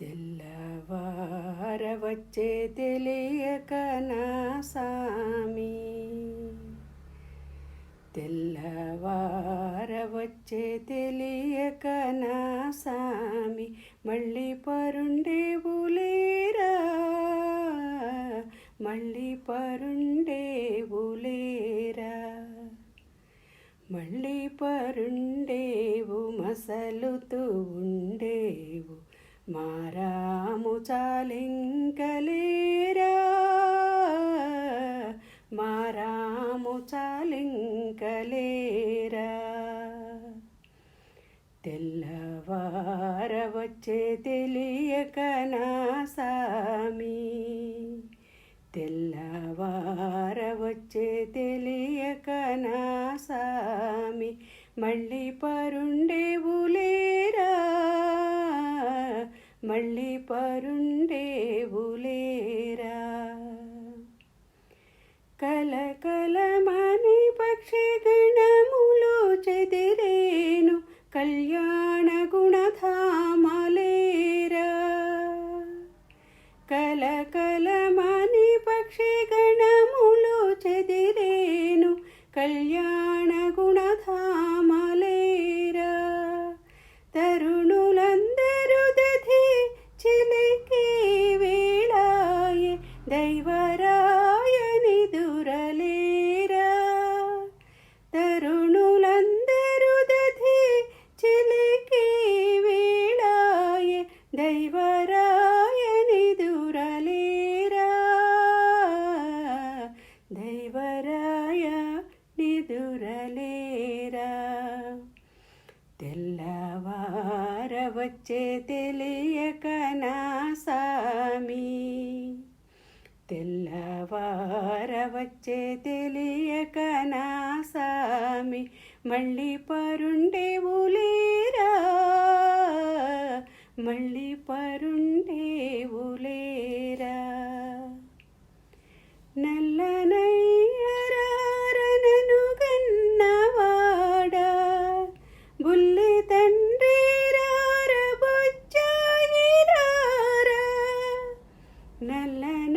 తెల్లవారవచ్చే తెలియక నా సామి, తెల్లవారవచ్చే తెలియక నా సామి, మళ్ళీ పరుండేవులేరా, మళ్ళీ పరుండేవులేరా, మళ్ళీ పరుండేవు మసలుతూ ఉండేవు, మారాము చాలింకలేరా, మారాము చాలింకలేరా. తెల్లవారవచ్చే తెలియక నా సామి, తెల్లవారవచ్చే తెలియక నా సామి, మళ్ళీ పరుండేవులేరా, మళ్ళీ పరుండేవులేరా. కలకలమని పక్షిగణములు చెదిరేను, కళ్యాణ గుణధామలేరా. కలకలమని పక్షిగణములు చెదిరేను, కళ్యాణ గుణధామలేరా. తరుణులందరూ దధి చిలికి వేళాయే, దైవరాయని దురలేరా. తరుణులందరూ దధి చిలికి వేళాయే, దైవరాయని దురలేరా, దైవరాయని దురలేరా. తెల్లవారవచ్చే తెలియక నా సామి, తెల్లవారవచ్చే తెలియక నా సామి, మళ్ళీ పరుండేవులేరా, మళ్ళీ పరుండేవులేరా. నల్లనయ్యరారనను గన్నవాడా, బుల్లి తండ్రి రార బొజ్జాయి రారా. నల్లనయ్యరారనను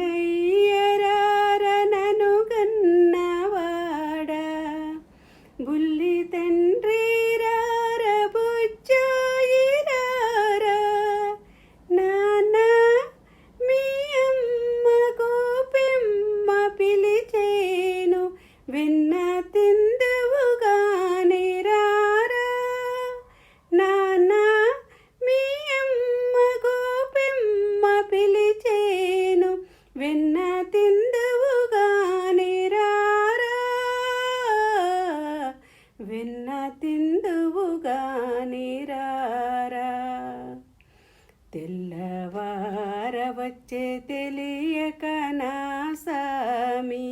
గన్నవాడా, బుల్లి తండ్రి రార బొజ్జాయి రారా. నాన్న మీ అమ్మ గోపెమ్మ పిలిచేను, వెన్న తిందువుగాని రారా. నాన్న మీ అమ్మ గోపెమ్మ పిలిచేను, వెన్న తిందువుగాని రారా, వెన్న తిందువుగాని రారా. తెల్లవారవచ్చే తెలియక నా సామి,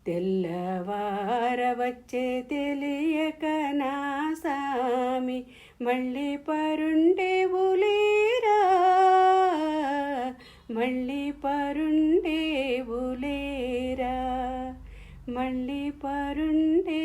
తెల్లవారవచ్చే తెలియక నా సామి, మళ్ళీ పరుండేవులేరా, మళ్ళీ పరుండేవులేరా, మళ్ళీ పరుండే